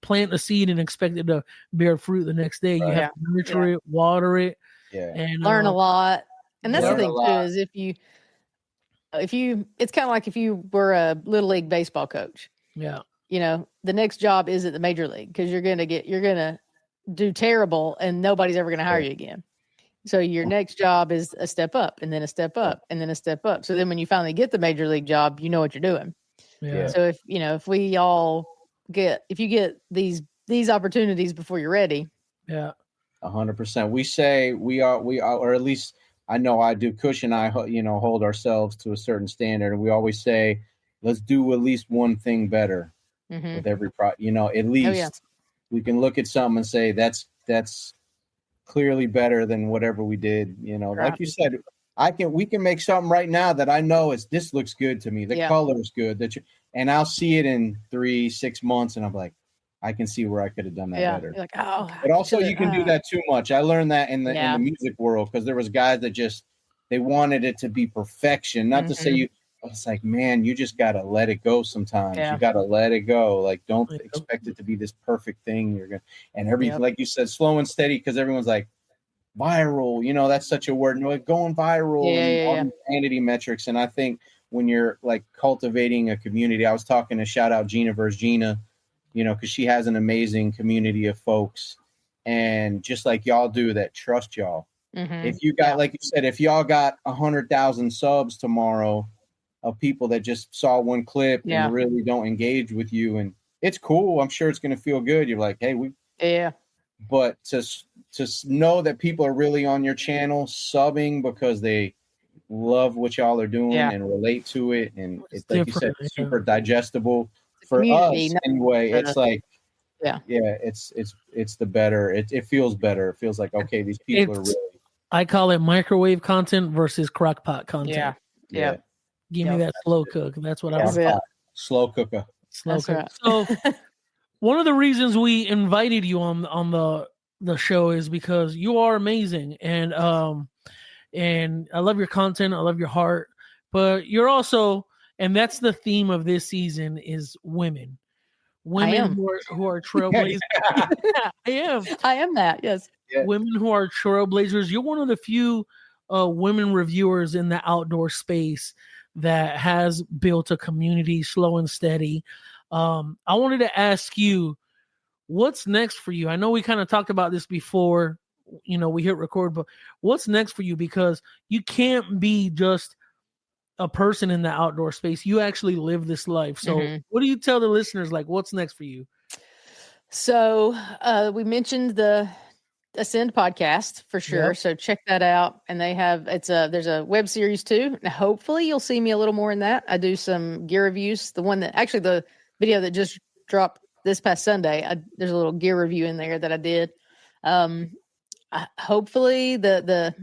A: plant a seed and expect it to bear fruit the next day. You have to nurture it, water it, and
C: learn a lot. And that's the thing too, is if you, it's kind of like if you were a little league baseball coach.
A: Yeah.
C: The next job isn't the major league because you're going to do terrible and nobody's ever going to hire you again. So your next job is a step up and then a step up and then a step up. So then when you finally get the major league job, you know what you're doing.
A: Yeah.
C: So if you get these opportunities before you're ready.
A: Yeah.
D: 100%. We say we are, or at least I know I do. Cush and I, hold ourselves to a certain standard. And we always say, let's do at least one thing better with every at least we can look at something and say, that's clearly better than whatever we did. Like you said, we can make something right now that I know this looks good to me. The color is good and I'll see it in 3-6 months. And I'm like, I can see where I could have done that better.
C: You're like, oh,
D: but also you can do that too much. I learned that in the music world, because there was guys that they wanted it to be perfection. Not to say it's like, man, you just got to let it go sometimes. You got to let it go. Like, don't expect it to be this perfect thing. And everything, like you said, slow and steady, because everyone's like, viral, that's such a word. Like going viral and vanity metrics. And I think when you're like cultivating a community, I was talking to shout out Gina versus Gina, because she has an amazing community of folks, and just like y'all do, that trust y'all. If you got, like you said, if y'all got 100,000 subs tomorrow of people that just saw one clip and really don't engage with you, and it's cool, I'm sure it's going to feel good. You're like, hey, but to know that people are really on your channel subbing because they love what y'all are doing and relate to it, and it's like you said, super digestible for us anyway. It's like, it's the better. It feels better. It feels like, okay, these people are really.
A: I call it microwave content versus crockpot content.
C: Yeah.
A: Give me that slow cook. That's what I
C: want.
D: Slow cooker.
A: Slow cook. Right. So one of the reasons we invited you on the show is because you are amazing, and I love your content. I love your heart, but you're also, and that's the theme of this season, is women who are trailblazers.
C: I am that. Yes.
A: Women who are trailblazers. You're one of the few women reviewers in the outdoor space that has built a community slow and steady. I wanted to ask you, what's next for you? I know we kind of talked about this before, we hit record, but what's next for you? Because you can't be just a person in the outdoor space. You actually live this life. So what do you tell the listeners, like, what's next for you?
C: So we mentioned the Ascend podcast for sure. Yep. So check that out. And there's a web series too. And hopefully you'll see me a little more in that. I do some gear reviews. The video that just dropped this past Sunday, there's a little gear review in there that I did. Hopefully the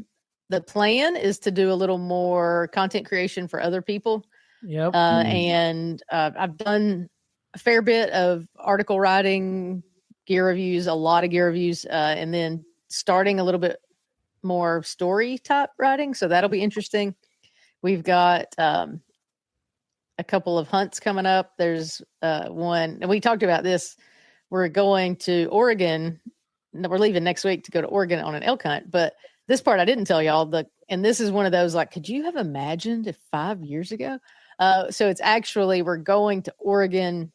C: plan is to do a little more content creation for other people.
A: Yep.
C: And I've done a fair bit of article writing, gear reviews, a lot of gear reviews, and then starting a little bit more story type writing. So that'll be interesting. We've got a couple of hunts coming up. There's one, and we talked about this. We're going to Oregon. We're leaving next week to go to Oregon on an elk hunt. But this part I didn't tell y'all. And this is one of those, like, could you have imagined if 5 years ago? So it's actually, we're going to Oregon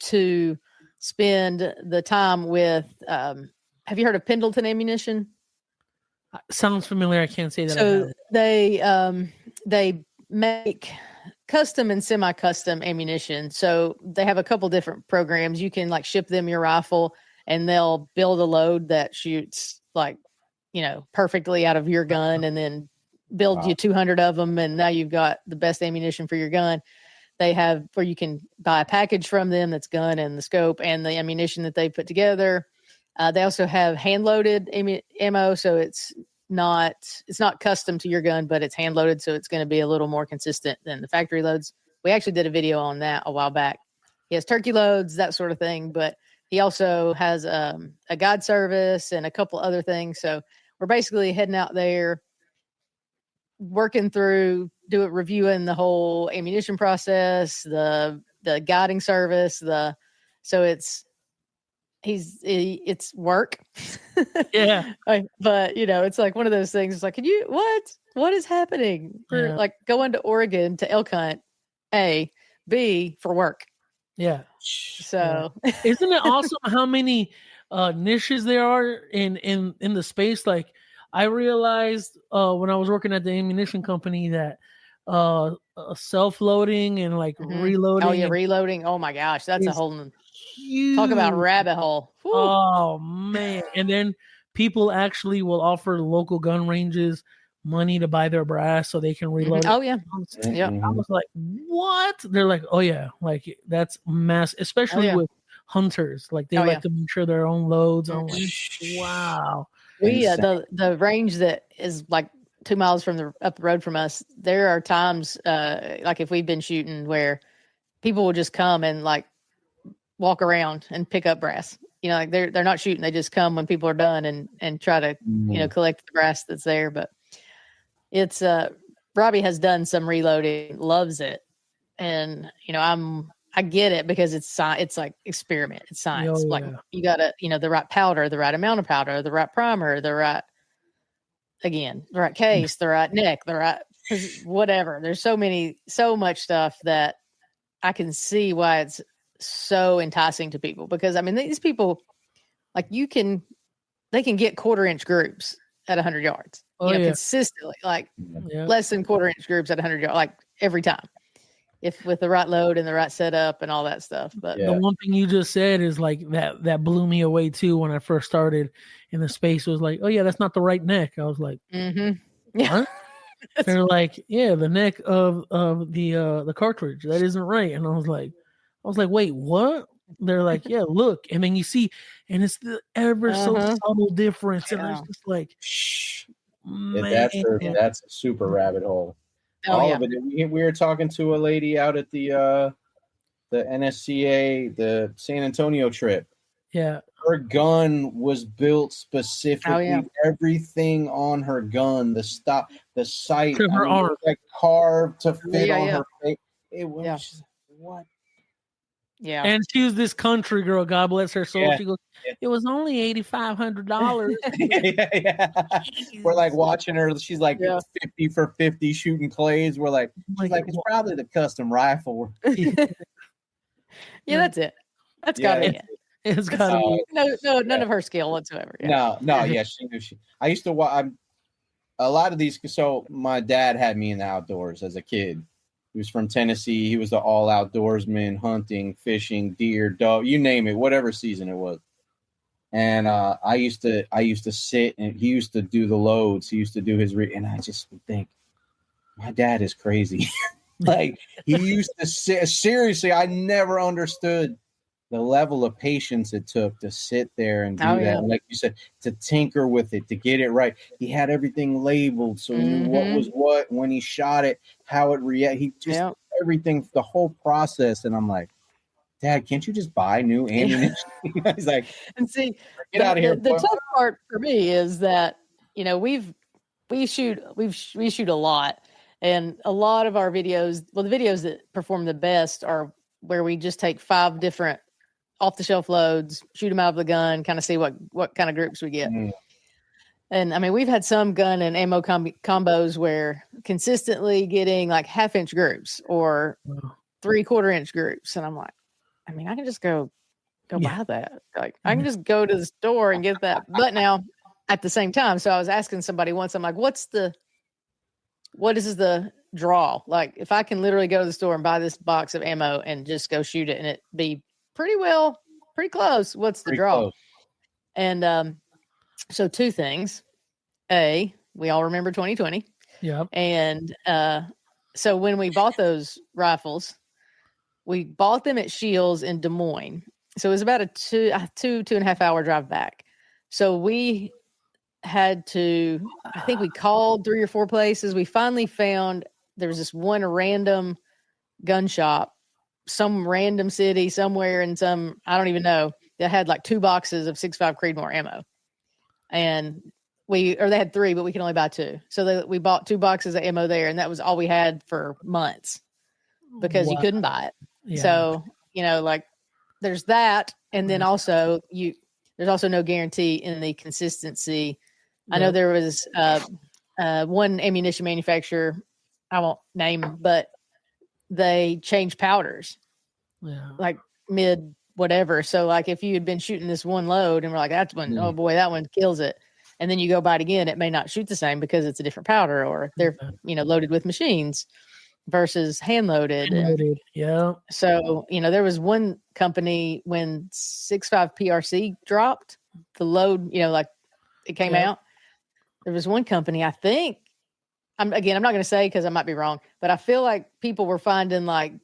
C: to spend the time with, have you heard of Pendleton Ammunition?
A: Sounds familiar. I can't say that.
C: So they make custom and semi-custom ammunition. So they have a couple different programs. You can like ship them your rifle and they'll build a load that shoots like, perfectly out of your gun, and then build you 200 of them. And now you've got the best ammunition for your gun. They have where you can buy a package from them that's gun and the scope and the ammunition that they put together. They also have hand loaded ammo. So it's not custom to your gun, but it's hand loaded. So it's going to be a little more consistent than the factory loads. We actually did a video on that a while back. He has turkey loads, that sort of thing, but he also has a guide service and a couple other things. So we're basically heading out there, working through, reviewing the whole ammunition process, the guiding service, so it's work.
A: Yeah.
C: But it's like one of those things. It's like, what is happening? For like going to Oregon to elk hunt, A, B for work.
A: Yeah.
C: So
A: isn't it awesome how many niches there are in the space? Like I realized when I was working at the ammunition company that self-loading and like reloading.
C: Oh yeah, reloading. Oh my gosh, that's a whole
A: huge.
C: Talk about rabbit hole. Whew.
A: Oh man. And then people actually will offer local gun ranges money to buy their brass so they can reload it.
C: Oh yeah. Yeah.
A: I was like, what? They're like, oh yeah, like that's mass, especially with hunters. Like they like to make sure their own loads. I'm like, wow.
C: We the range that is like 2 miles up the road from us, there are times like if we've been shooting where people will just come and like walk around and pick up brass. Like they're not shooting, they just come when people are done and try to collect the brass that's there. But it's Robbie has done some reloading, loves it, and I get it because it's like experiment, it's science. Like you gotta the right powder, the right amount of powder, the right primer, the right case, the right neck, the right whatever. There's so much stuff that I can see why it's so enticing to people, because I mean these people like they can get 1/4 inch groups at 100 yards. Consistently, like less than 1/4 inch groups at 100 yards, like every time, if with the right load and the right setup and all that stuff. But
A: the one thing you just said is like that blew me away too. When I first started in the space, it was like, oh yeah, that's not the right neck. I was like, what? They're like, yeah, the neck of the cartridge, that isn't right. And I was like, wait, what? They're like, yeah, look, and then you see, and it's the ever so subtle difference, and it's just like, man,
D: that's a super rabbit hole. All of it. We were talking to a lady out at the NSCA, the San Antonio trip.
A: Yeah,
D: her gun was built specifically. Everything on her gun, the sight,
A: to her arm,
D: like carved to fit on her face. It was just, what?
C: Yeah,
A: and she was this country girl. God bless her soul. She goes, "It was only $8,500."
D: We're like watching her. She's like 50 for 50 shooting clays. We're like, it's probably the custom rifle.
C: That's it. That's gotta be it.
A: It's gotta be
C: none of her skill whatsoever.
D: No, she knew I used to watch a lot of these. So my dad had me in the outdoors as a kid. He was from Tennessee. He was the all outdoorsman, hunting, fishing, deer, dove, you name it, whatever season it was. And I used to sit, and he used to do the loads. He used to do his and I just would think, my dad is crazy. Like he used to sit. Seriously, I never understood the level of patience it took to sit there and do that. Like you said, to tinker with it, to get it right. He had everything labeled, so he knew what was what, when he shot it, how it reacted. He just everything, the whole process. And I'm like, Dad, can't you just buy new ammunition? He's like,
C: and see,
D: get out of here.
C: The tough part for me is that we shoot a lot, and a lot of our videos. Well, the videos that perform the best are where we just take 5 different off-the-shelf loads, shoot them out of the gun, kind of see what kind of groups we get. And I mean, we've had some gun and ammo combos where consistently getting like 1/2 inch groups or 3/4 inch groups, and I'm like, I mean, I can just go buy that. Like, I can just go to the store and get that. But now, at the same time, so I was asking somebody once, I'm like, what is the draw. Like if I can literally go to the store and buy this box of ammo and just go shoot it and it be pretty close. What's the draw? Close. And so two things. A, we all remember 2020.
A: Yep.
C: And so when we bought those rifles, we bought them at Shields in Des Moines. So it was about a 2.5 hour drive back. So we had to, I think we called 3 or 4 places. We finally found there was this one random gun shop, some random city somewhere in some, I don't even know, that had like 2 boxes of 6.5 Creedmoor ammo. And they had 3, but we could only buy 2. So we bought 2 boxes of ammo there, and that was all we had for months because you couldn't buy it. Yeah. So, like there's that. And then also there's also no guarantee in the consistency. I know there was one ammunition manufacturer, I won't name, but they changed powders. Yeah. Like mid whatever. So like if you had been shooting this one load and we're like, that's one, oh boy, that one kills it. And then you go buy it again, it may not shoot the same because it's a different powder or they're, loaded with machines versus hand loaded.
A: Yeah.
C: So, there was one company when 6.5 PRC dropped the load, like it came out. There was one company, I think, I'm not going to say because I might be wrong, but I feel like people were finding like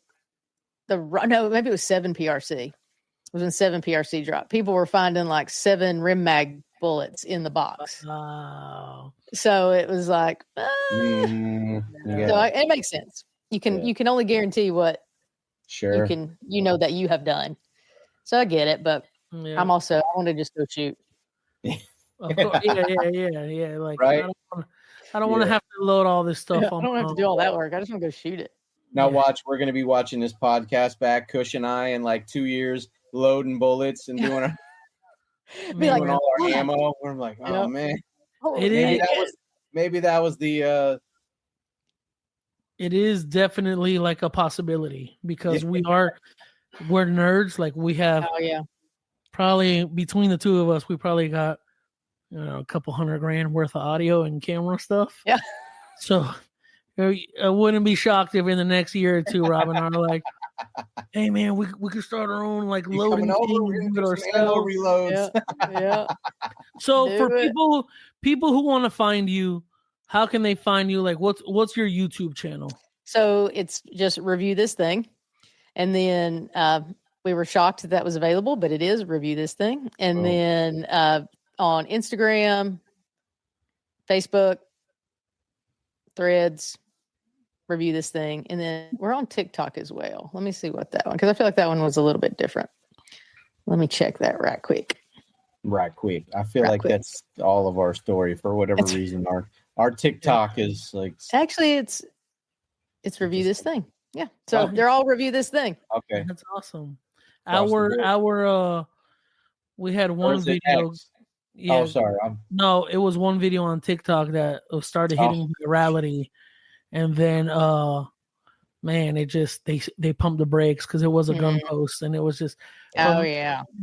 C: maybe it was 7 PRC. It was when 7 PRC dropped. People were finding like 7 rim mag bullets in the box.
A: Wow.
C: So it was like, so it makes sense. You can only guarantee what you know that you have done. So I get it, but I want to just go shoot.
A: Of course, yeah. Like
D: right?
A: I don't want to have to load all this stuff on.
C: I don't have to do all that work. I just want to go shoot it.
D: Now watch, we're going to be watching this podcast back, Cush and I, in like 2 years, loading bullets and doing all our ammo. We're like, oh man, maybe that was the.
A: It is definitely like a possibility because we're nerds. Like we have, probably between the two of us, we probably got a couple $100,000 worth of audio and camera stuff.
C: Yeah.
A: So I wouldn't be shocked if in the next year or two, Rob and I are like, hey man, we could start our own like loading thing ourselves.
D: Reloads.
C: Yeah.
A: So for people who want to find you, how can they find you? Like what's your YouTube channel?
C: So it's just Review This Thing. And then we were shocked that was available, but it is Review This Thing. And then on Instagram, Facebook, Threads, Review This Thing. And then we're on TikTok as well. Let me see what that one, because I feel like that one was a little bit different. Let me check that right quick.
D: I feel like that's all of our story for whatever reason. Our TikTok is like,
C: actually it's Review This Thing. Yeah. So they're all Review This Thing.
D: Okay.
A: That's awesome. We had one video.
D: Yeah. Oh, sorry.
A: No, it was one video on TikTok that started hitting virality, and then man, it just they pumped the brakes because it was a gun post, and it was just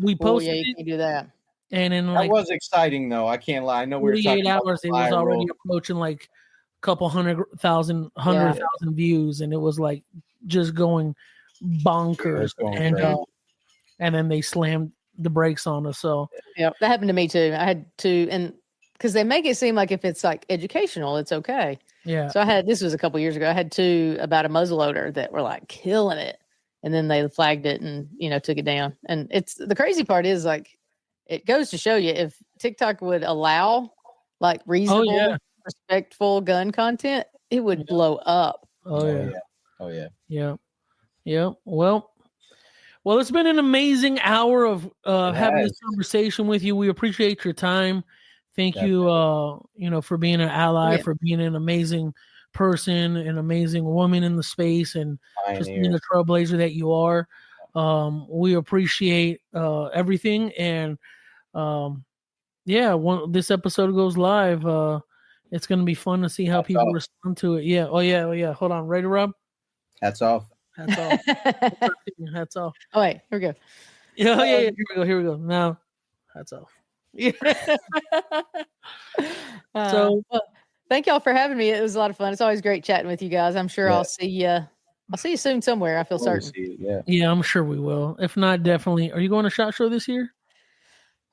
A: we posted
C: you can do that.
A: And in
D: that was exciting though. I can't lie. I know we were talking
A: 48 hours. It was already approaching like a couple 100,000 views, and it was like just going bonkers. And then they slammed the brakes on us. So
C: that happened to me too. I had to, and because they make it seem like if it's like educational, it's okay.
A: Yeah.
C: So this was a couple years ago. I had 2 about a muzzleloader that were like killing it, and then they flagged it and took it down. And it's the crazy part is like it goes to show you if TikTok would allow like reasonable, respectful gun content, it would blow up.
D: Oh
A: yeah. Well, it's been an amazing hour of having this conversation with you. We appreciate your time. Thank you, for being an ally, for being an amazing person, an amazing woman in the space, and just being the trailblazer that you are. We appreciate everything, and when this episode goes live, it's going to be fun to see how people respond to it. Yeah. Oh yeah. Hold on. Ready, Rob?
D: Hats off.
A: Hats off.
C: Oh wait, here we go.
A: Yeah. Here we go. Now, hats off.
C: Yeah.
A: So
C: Thank y'all for having me. It was a lot of fun. It's always great chatting with you guys. I'm sure I'll see you. I'll see you soon somewhere. I feel certain.
A: Yeah, I'm sure we will. If not, definitely. Are you going to SHOT Show this year?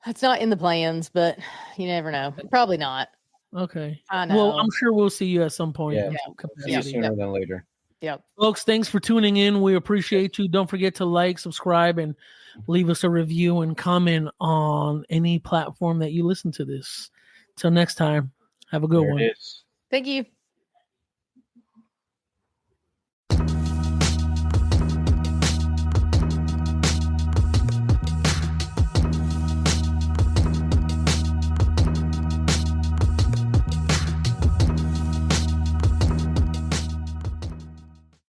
C: It's not in the plans, but you never know. Probably not.
A: Okay.
C: I know.
A: Well, I'm sure we'll see you at some point.
D: Yeah. See you sooner than later.
C: Yep.
A: Folks, thanks for tuning in. We appreciate you. Don't forget to like, subscribe, and leave us a review and comment on any platform that you listen to this. Till next time, have a good one.
C: Thank you.